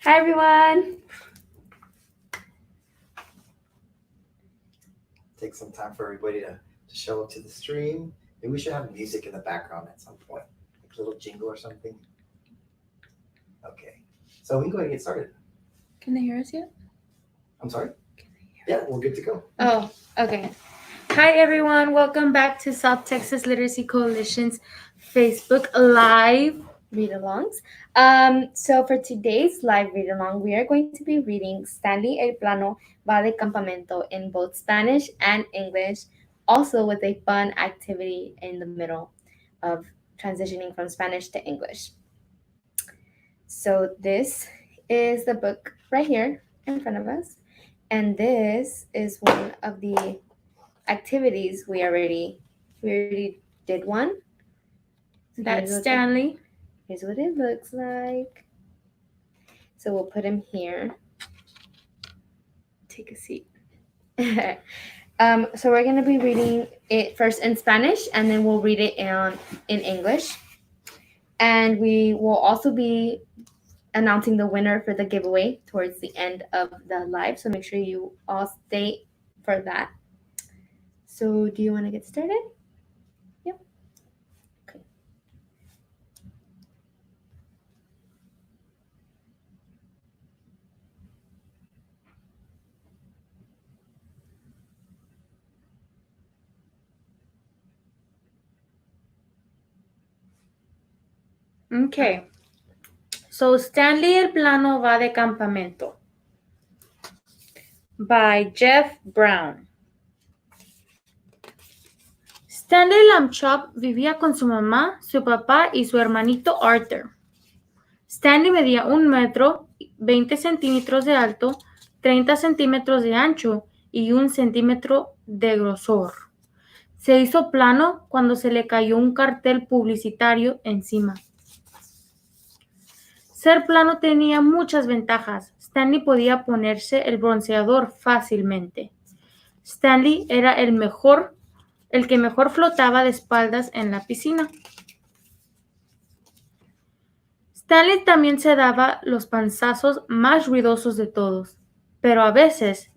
Hi, everyone. Take some time for everybody to show up to the stream. Maybe we should have music in the background at some point, like a little jingle or something. Okay, so we can go ahead and get started. Can they hear us yet? I'm sorry? Yeah, we're good to go. Oh, okay. Hi, everyone. Welcome back to South Texas Literacy Coalition's Facebook Live read-alongs. So for today's live read-along, we are going to be reading Stanley El Plano Va de Campamento in both Spanish and English, also with a fun activity in the middle of transitioning from Spanish to English. So this is the book right here in front of us. And this is one of the activities we already did one. So that's Stanley. Here's what it looks like. So we'll put him here. Take a seat. So we're going to be reading it first in Spanish, and then we'll read it in English. And we will also be announcing the winner for the giveaway towards the end of the live. So make sure you all stay for that. So do you want to get started? Yep. Okay. Okay. So Stanley El Plano Va de Campamento by Jeff Brown. Stanley Lamchop vivía con su mamá, su papá y su hermanito Arthur. Stanley medía 1 metro, 20 centímetros de alto, 30 centímetros de ancho y 1 centímetro de grosor. Se hizo plano cuando se le cayó un cartel publicitario encima. Ser plano tenía muchas ventajas. Stanley podía ponerse el bronceador fácilmente. Stanley era el que mejor flotaba de espaldas en la piscina. Stanley también se daba los panzazos más ruidosos de todos, pero a veces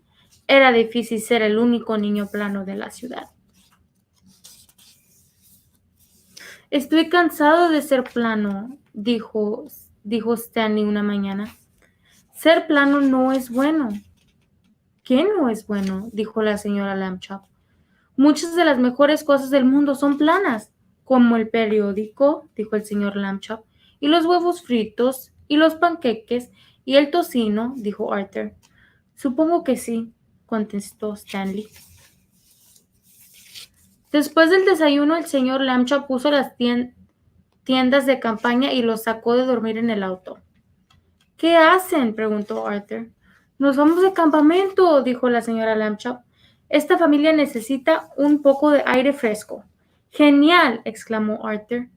era difícil ser el único niño plano de la ciudad. Estoy cansado de ser plano, dijo Stanley una mañana. Ser plano no es bueno. ¿Qué no es bueno?, dijo la señora Lamchop. Muchas de las mejores cosas del mundo son planas, como el periódico, dijo el señor Lamchop, y los huevos fritos, y los panqueques, y el tocino, dijo Arthur. Supongo que sí, contestó Stanley. Después del desayuno, el señor Lamchop puso las tiendas de campaña y los sacó de dormir en el auto. ¿Qué hacen?, preguntó Arthur. Nos vamos de campamento, dijo la señora Lamchop. Esta familia necesita un poco de aire fresco. ¡Genial!, exclamó Arthur.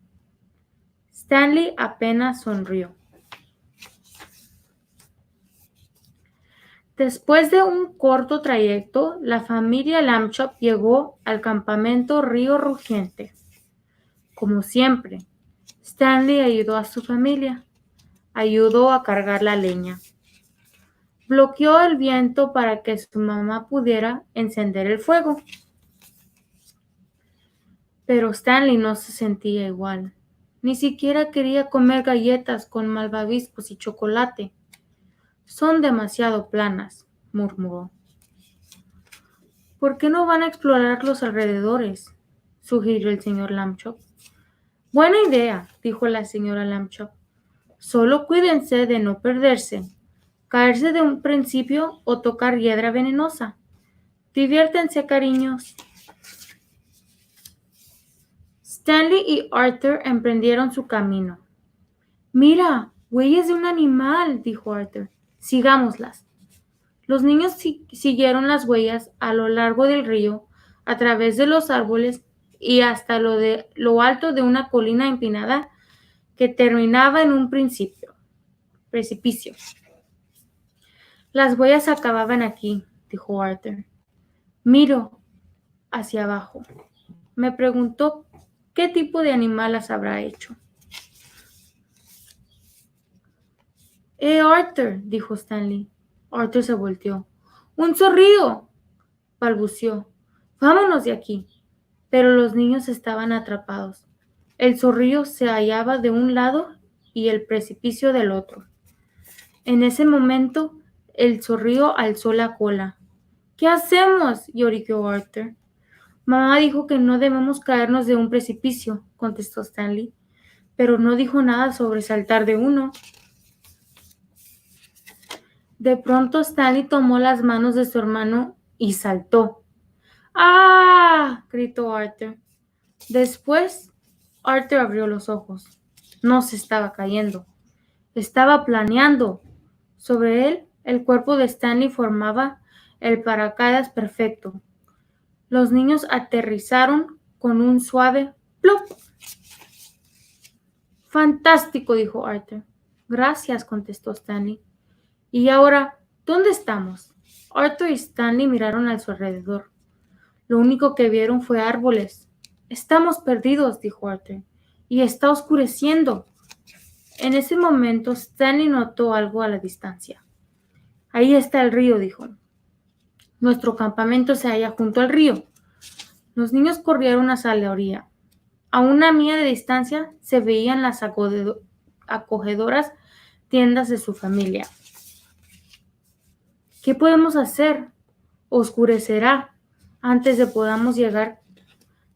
Stanley apenas sonrió. Después de un corto trayecto, la familia Lamchop llegó al campamento Río Rugiente. Como siempre, Stanley ayudó a su familia. Ayudó a cargar la leña. Bloqueó el viento para que su mamá pudiera encender el fuego. Pero Stanley no se sentía igual. Ni siquiera quería comer galletas con malvaviscos y chocolate. Son demasiado planas, murmuró. ¿Por qué no van a explorar los alrededores?, sugirió el señor Lamchop. Buena idea, dijo la señora Lamchop. Solo cuídense de no perderse, caerse de un principio o tocar hiedra venenosa. Diviértanse, cariños. Stanley y Arthur emprendieron su camino. Mira, huellas de un animal, dijo Arthur. Sigámoslas. Los niños siguieron las huellas a lo largo del río, a través de los árboles y hasta lo alto de una colina empinada que terminaba en un precipicio. Las huellas acababan aquí, dijo Arthur. Miro hacia abajo. Me preguntó qué tipo de animal las habrá hecho. Arthur, dijo Stanley. Arthur se volteó. ¡Un zorrillo! Balbuceó. Vámonos de aquí. Pero los niños estaban atrapados. El zorrillo se hallaba de un lado y el precipicio del otro. En ese momento, el zorrillo alzó la cola. ¿Qué hacemos? Lloriqueó Arthur. Mamá dijo que no debemos caernos de un precipicio, contestó Stanley, pero no dijo nada sobre saltar de uno. De pronto Stanley tomó las manos de su hermano y saltó. ¡Ah! Gritó Arthur. Después, Arthur abrió los ojos. No se estaba cayendo. Estaba planeando. Sobre él, el cuerpo de Stanley formaba el paracaídas perfecto. Los niños aterrizaron con un suave plop. Fantástico, dijo Arthur. Gracias, contestó Stanley. Y ahora, ¿dónde estamos? Arthur y Stanley miraron a su alrededor. Lo único que vieron fue árboles. Estamos perdidos, dijo Arthur. Y está oscureciendo. En ese momento, Stanley notó algo a la distancia. Ahí está el río, dijo. Nuestro campamento se halla junto al río. Los niños corrieron hacia la orilla. A una milla de distancia se veían las acogedoras tiendas de su familia. ¿Qué podemos hacer? Oscurecerá antes de podamos llegar,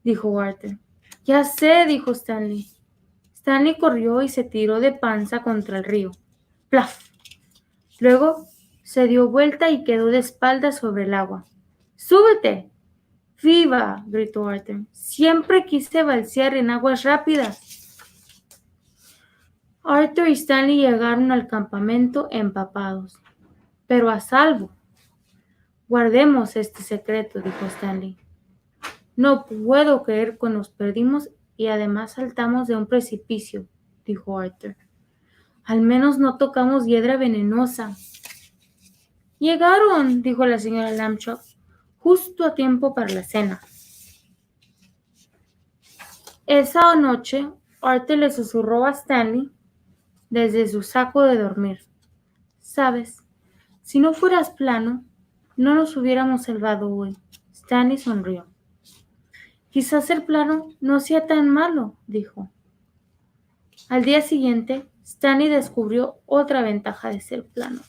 dijo Arthur. Ya sé, dijo Stanley. Stanley corrió y se tiró de panza contra el río. ¡Plaf! Luego se dio vuelta y quedó de espaldas sobre el agua. ¡Súbete! ¡Viva! Gritó Arthur. Siempre quise balsear en aguas rápidas. Arthur y Stanley llegaron al campamento empapados, pero a salvo. Guardemos este secreto, dijo Stanley. No puedo creer que nos perdimos y además saltamos de un precipicio, dijo Arthur. Al menos no tocamos hiedra venenosa. Llegaron, dijo la señora Lambchop, justo a tiempo para la cena. Esa noche, Arthur le susurró a Stanley desde su saco de dormir. Sabes, si no fueras plano, no nos hubiéramos salvado hoy. Stanley sonrió. Quizás el plano no sea tan malo, dijo. Al día siguiente, Stanley descubrió otra ventaja de ser plano.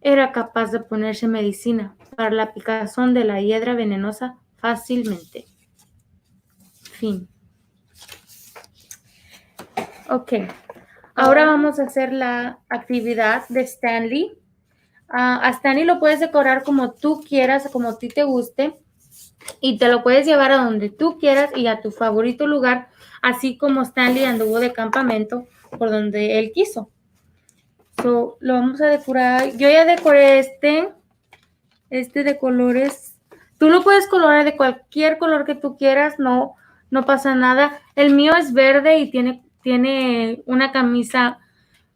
Era capaz de ponerse medicina para la picazón de la hiedra venenosa fácilmente. Fin. Ok. Ahora vamos a hacer la actividad de Stanley. A Stanley lo puedes decorar como tú quieras, como a ti te guste. Y te lo puedes llevar a donde tú quieras y a tu favorito lugar, así como Stanley anduvo de campamento por donde él quiso. So, lo vamos a decorar. Yo ya decoré este de colores. Tú lo puedes colorar de cualquier color que tú quieras, no pasa nada. El mío es verde y tiene una camisa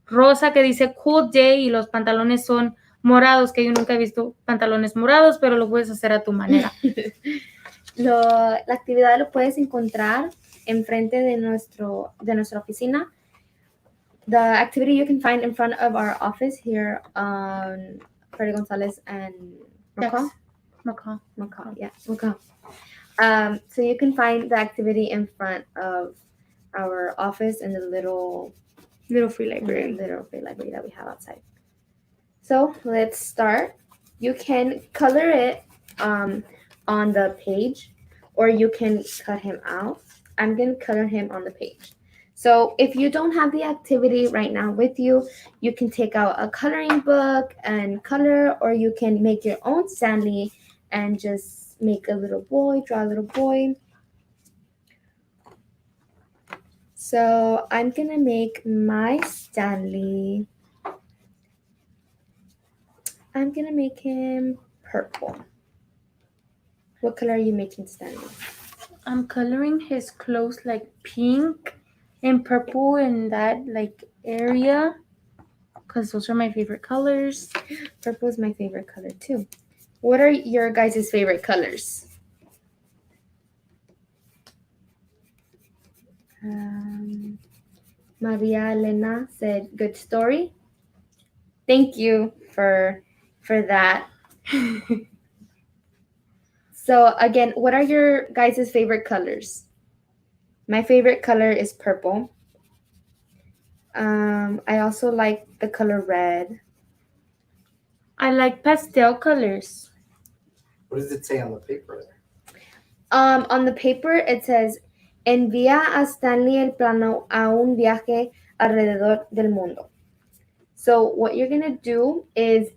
rosa que dice Cool Day y los pantalones son morados, que yo nunca he visto pantalones morados, pero lo puedes hacer a tu manera. La actividad lo puedes encontrar enfrente de nuestra oficina. The activity you can find in front of our office here on Freddy Gonzalez and McCall. McCall. So you can find the activity in front of our office in the little free library that we have outside. So let's start. You can color it on the page, or you can cut him out. I'm going to color him on the page. So if you don't have the activity right now with you, you can take out a coloring book and color, or you can make your own Stanley and just make a little boy, draw a little boy. So I'm going to make my Stanley. I'm going to make him purple. What color are you making Stanley? I'm coloring his clothes like pink and purple in that like area because those are my favorite colors. Purple is my favorite color too. What are your guys' favorite colors? Maria Elena said, "Good story." Thank you for that. So again, what are your guys' favorite colors? My favorite color is purple. I also like the color red. I like pastel colors. What does it say on the paper there? On the paper it says, envía a Stanley El Plano a un viaje alrededor del mundo. So what you're gonna do is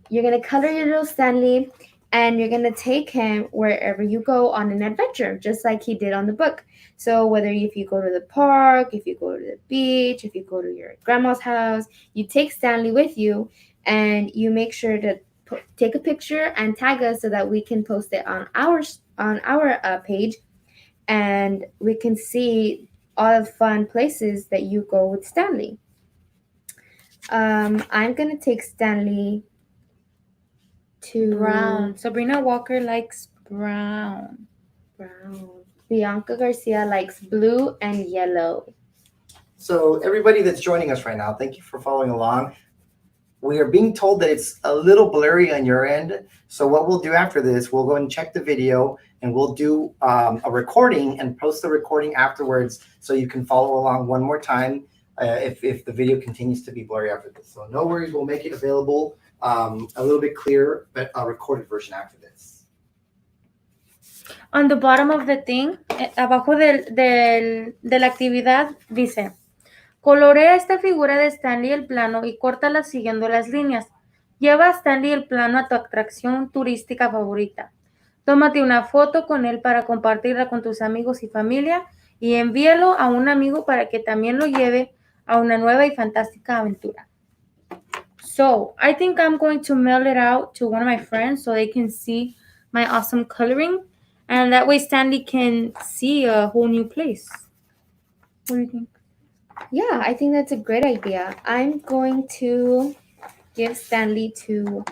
you're gonna color your little Stanley and you're gonna take him wherever you go on an adventure, just like he did on the book. So whether if you go to the park, if you go to the beach, if you go to your grandma's house, you take Stanley with you and you make sure to take a picture and tag us so that we can post it on our page and we can see all the fun places that you go with Stanley. I'm gonna take Stanley to Brown. Sabrina Walker likes brown. brown. Bianca Garcia likes blue and yellow. So everybody that's joining us right now, thank you for following along. We are being told that it's a little blurry on your end. So what we'll do after this, we'll go and check the video and we'll do a recording and post the recording afterwards so you can follow along one more time if the video continues to be blurry after this. So no worries, we'll make it available a little bit clearer, but a recorded version after this. On the bottom of the thing, abajo de la actividad, dice: colorea esta figura de Stanley el Plano y córtala siguiendo las líneas. Lleva a Stanley el Plano a tu atracción turística favorita. Tómate una foto con él para compartirla con tus amigos y familia y envíalo a un amigo para que también lo lleve a una nueva y fantástica aventura. So, I think I'm going to mail it out to one of my friends so they can see my awesome coloring, and that way Stanley can see a whole new place. What do you think? Yeah, I think that's a great idea. I'm going to give Stanley to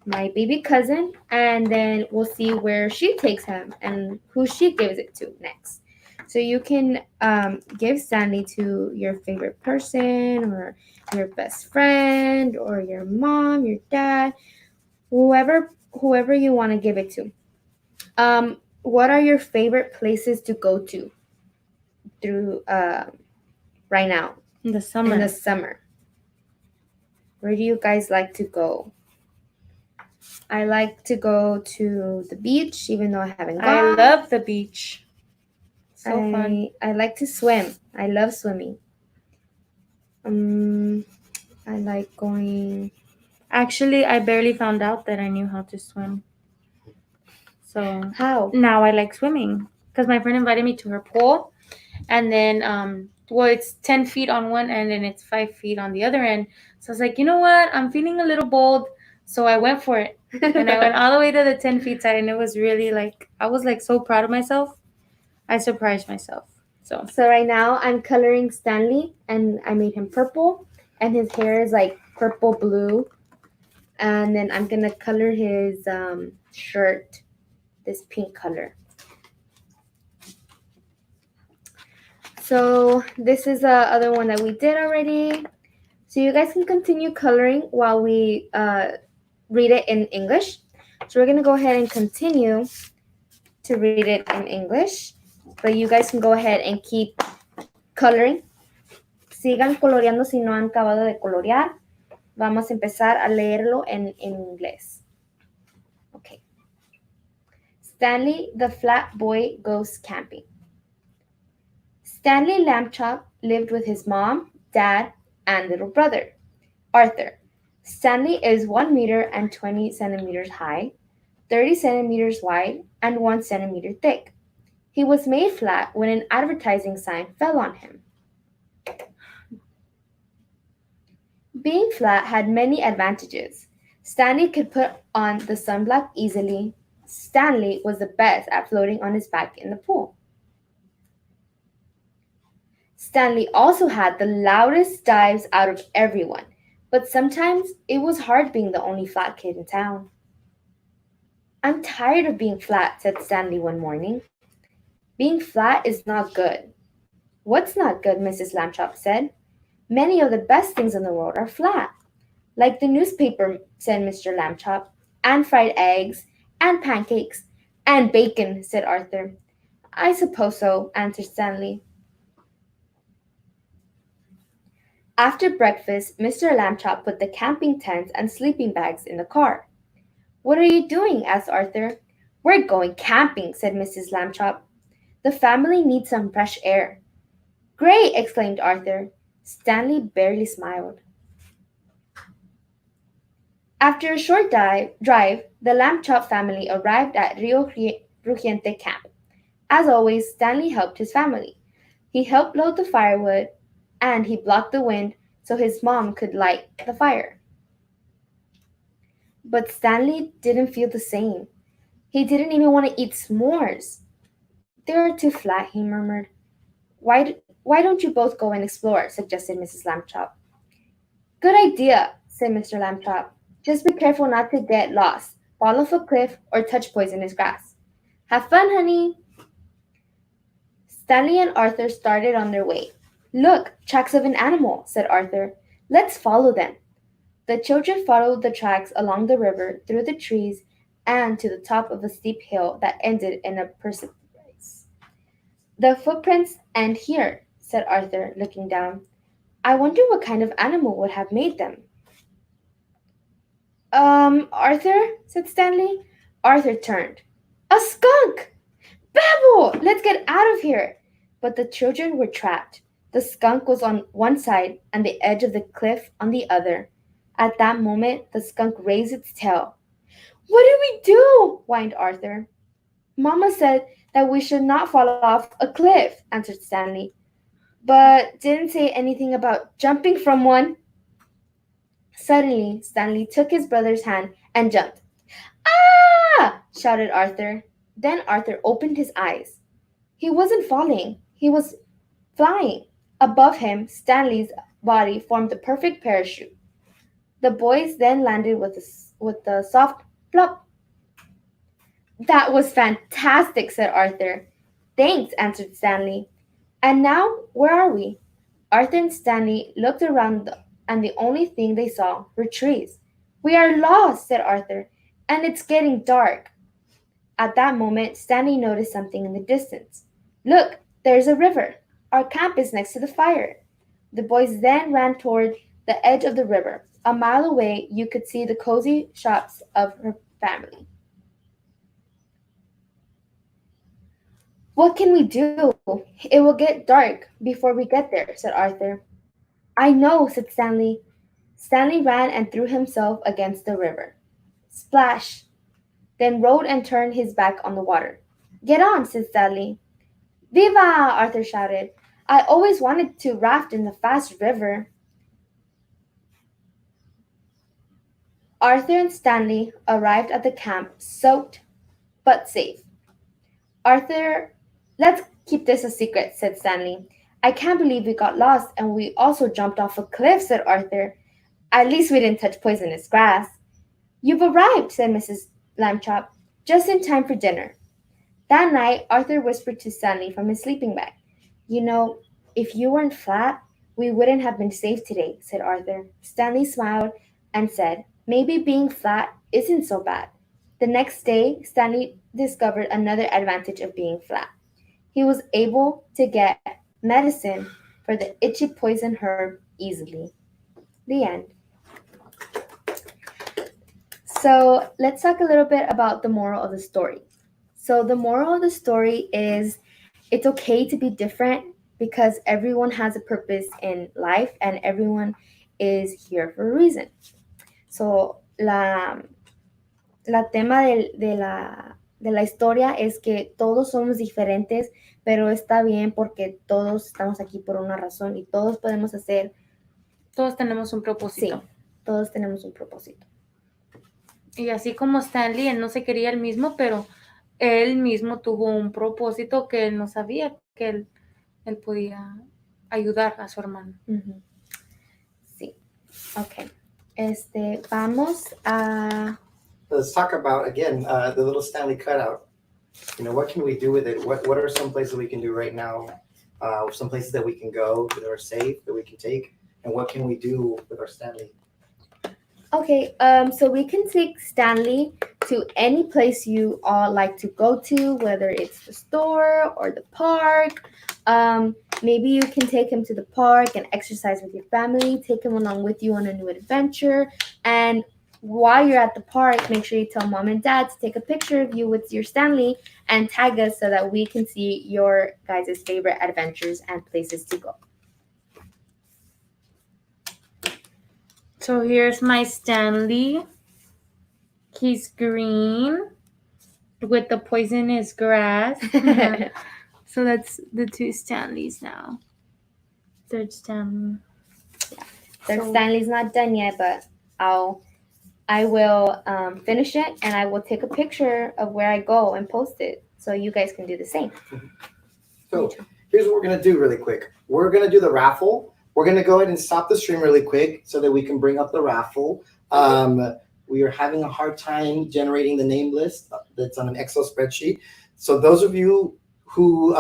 my baby cousin and then we'll see where she takes him and who she gives it to next. So you can give Stanley to your favorite person or your best friend or your mom, your dad, whoever you want to give it to. What are your favorite places to go to through right now In the summer. in the summer? Where do you guys like to go? I like to go to the beach, even though I haven't I gone. love the beach. So fun. I like to swim. I love swimming. I like going. Actually, I barely found out that I knew how to swim. So How? now I like swimming because my friend invited me to her pool, and then well, it's 10 feet on one end and it's 5 feet on the other end. So I was like, you know what? I'm feeling a little bold, so I went for it, and I went all the way to the 10 feet side, and it was really like I was like so proud of myself. I surprised myself. So right now I'm coloring Stanley, and I made him purple, and his hair is like purple blue, and then I'm gonna color his shirt this pink color. So this is the other one that we did already. So you guys can continue coloring while we read it in English. So we're gonna go ahead and continue to read it in English, but you guys can go ahead and keep coloring. Sigan coloreando si no han acabado de colorear. Vamos a empezar a leerlo en inglés. Okay. Stanley the Flat Boy Goes Camping. Stanley Lambchop lived with his mom, dad, and little brother, Arthur. Stanley is 1 meter and 20 centimeters high, 30 centimeters wide, and 1 centimeter thick. He was made flat when an advertising sign fell on him. Being flat had many advantages. Stanley could put on the sunblock easily. Stanley was the best at floating on his back in the pool. Stanley also had the loudest dives out of everyone, but sometimes it was hard being the only flat kid in town. I'm tired of being flat, said Stanley one morning. Being flat is not good. What's not good? Mrs. Lambchop said. Many of the best things in the world are flat. Like the newspaper, said Mr. Lambchop. And fried eggs, and pancakes, and bacon, said Arthur. I suppose so, answered Stanley. After breakfast, Mr. Lambchop put the camping tents and sleeping bags in the car. What are you doing? Asked Arthur. We're going camping, said Mrs. Lambchop. The family needs some fresh air. Great! Exclaimed Arthur. Stanley barely smiled. After a short drive, the Lambchop family arrived at Rio Rugiente camp. As always, Stanley helped his family. He helped load the firewood, and he blocked the wind so his mom could light the fire. But Stanley didn't feel the same. He didn't even want to eat s'mores. They're too flat, he murmured. Why don't you both go and explore? Suggested Mrs. Lambchop. Good idea, said Mr. Lambchop. Just be careful not to get lost, fall off a cliff, or touch poisonous grass. Have fun, honey. Stanley and Arthur started on their way. Look, tracks of an animal, said Arthur. Let's follow them. The children followed the tracks along the river, through the trees, and to the top of a steep hill that ended in a precipice. The footprints end here, said Arthur, looking down. I wonder what kind of animal would have made them. Arthur, said Stanley. Arthur turned. A skunk! Babble! Let's get out of here! But the children were trapped. The skunk was on one side and the edge of the cliff on the other. At that moment, the skunk raised its tail. What do we do? Whined Arthur. Mama said that we should not fall off a cliff, answered Stanley, but didn't say anything about jumping from one. Suddenly, Stanley took his brother's hand and jumped. Ah! Shouted Arthur. Then Arthur opened his eyes. He wasn't falling, he was flying. Above him, Stanley's body formed the perfect parachute. The boys then landed with a soft plop. That was fantastic, said Arthur. Thanks, answered Stanley. And now, where are we? Arthur and Stanley looked around, and the only thing they saw were trees. We are lost, said Arthur, and it's getting dark. At that moment, Stanley noticed something in the distance. Look, there's a river. Our camp is next to the fire. The boys then ran toward the edge of the river. A mile away, you could see the cozy shops of her family. What can we do? It will get dark before we get there, said Arthur. I know, said Stanley. Stanley ran and threw himself against the river. Splash! Then rode and turned his back on the water. Get on, said Stanley. Viva! Arthur shouted. I always wanted to raft in the fast river. Arthur and Stanley arrived at the camp soaked but safe. Arthur, let's keep this a secret, said Stanley. I can't believe we got lost and we also jumped off a cliff, said Arthur. At least we didn't touch poisonous grass. You've arrived, said Mrs. Lambchop, just in time for dinner. That night, Arthur whispered to Stanley from his sleeping bag. You know, if you weren't flat, we wouldn't have been safe today, said Arthur. Stanley smiled and said, maybe being flat isn't so bad. The next day, Stanley discovered another advantage of being flat. He was able to get medicine for the itchy poison herb easily. The end. So let's talk a little bit about the moral of the story. So the moral of the story is it's okay to be different because everyone has a purpose in life and everyone is here for a reason. So la tema de la historia es que todos somos diferentes, pero está bien porque todos estamos aquí por una razón y todos podemos hacer. Todos tenemos un propósito. Sí, todos tenemos un propósito. Y así como Stanley, él no se quería él mismo, pero él mismo tuvo un propósito que él no sabía que él podía ayudar a su hermano. Uh-huh. Sí, ok. Vamos a... Let's talk about, again, the little Stanley cutout. You know, what can we do with it? What are some places we can do right now? Some places that we can go that are safe, that we can take? and what can we do with our Stanley? Okay, so we can take Stanley to any place you all like to go to, whether it's the store or the park. Maybe you can take him to the park and exercise with your family. Take him along with you on a new adventure. And while you're at the park, make sure you tell mom and dad to take a picture of you with your Stanley and tag us so that we can see your guys' favorite adventures and places to go. So here's my Stanley. He's green with the poisonous grass. So that's the two Stanleys now. Third Stanley. Their So- Stanley's not done yet, but I will finish it and I will take a picture of where I go and post it so you guys can do the same. So here's what we're gonna do really quick. We're gonna do the raffle. We're gonna go ahead and stop the stream really quick so that we can bring up the raffle. We are having a hard time generating the name list that's on an Excel spreadsheet. So those of you who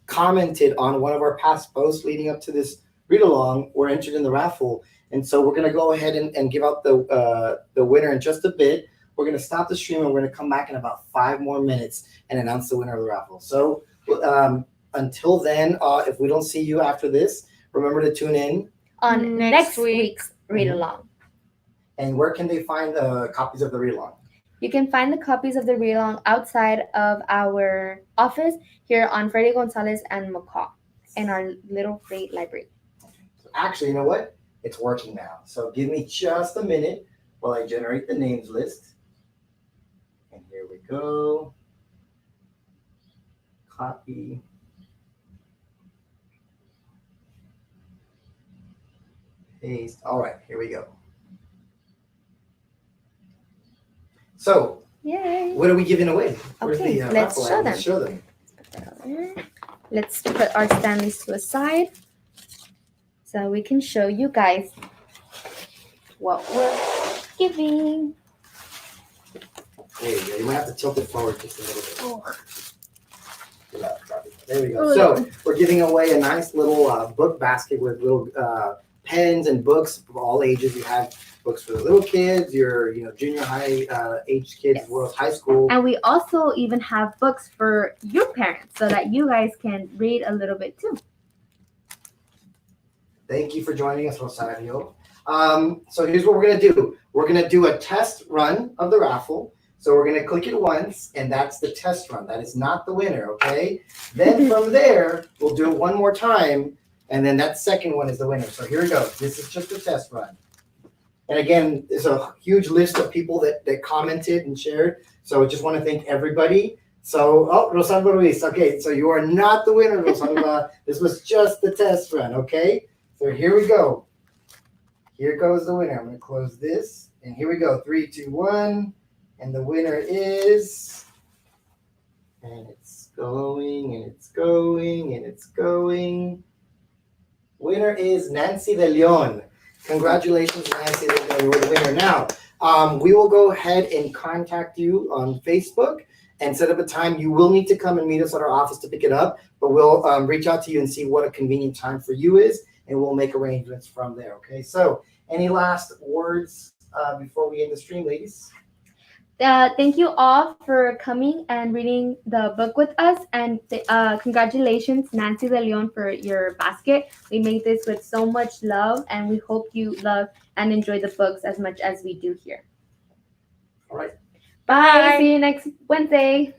commented on one of our past posts leading up to this read along were entered in the raffle. And so we're gonna go ahead and give out the winner in just a bit. We're gonna stop the stream and we're gonna come back in about 5 more minutes and announce the winner of the raffle. So until then, if we don't see you after this, remember to tune in. On Next next week. week's read along. And where can they find the copies of the read along? You can find the copies of the read along outside of our office here on Freddie Gonzalez and McCaw in our little free library. So actually, you know what? It's working now. So give me just a minute while I generate the names list. And here we go. Copy. Paste. All right, here we go. So, Yay! what are we giving away? Where's Okay, the let's raffle show at? Let's show them. Put that over here. Let's put our Stanleys to a side so we can show you guys what we're giving. There you go. You might have to tilt it forward just a little bit. Oh. There we go. So we're giving away a nice little book basket with little pens and books for all ages. You have books for the little kids, your junior high age kids, as well as high school. And we also even have books for your parents so that you guys can read a little bit too. Thank you for joining us, Rosario. So here's what we're gonna do. We're gonna do a test run of the raffle. So we're gonna click it once, and that's the test run. That is not the winner, okay? Then from there, we'll do it one more time, and then that second one is the winner. So here we go. This is just a test run. And again, there's a huge list of people that commented and shared. So I just want to thank everybody. So, Rosalba Ruiz. Okay, so you are not the winner, Rosalba. This was just the test run, okay? So here we go. Here goes the winner. I'm going to close this. And here we go. 3, 2, 1. And the winner is, and it's going, and it's going, and it's going. Winner is Nancy De Leon. Congratulations, Nancy De Leon. You were the winner. Now, we will go ahead and contact you on Facebook and set up a time. You will need to come and meet us at our office to pick it up, but we'll reach out to you and see what a convenient time for you is, and we'll make arrangements from there, okay? So, any last words before we end the stream, ladies? Thank you all for coming and reading the book with us, and congratulations, Nancy De Leon, for your basket. We made this with so much love, and we hope you love and enjoy the books as much as we do here. All right. Bye. See you next Wednesday.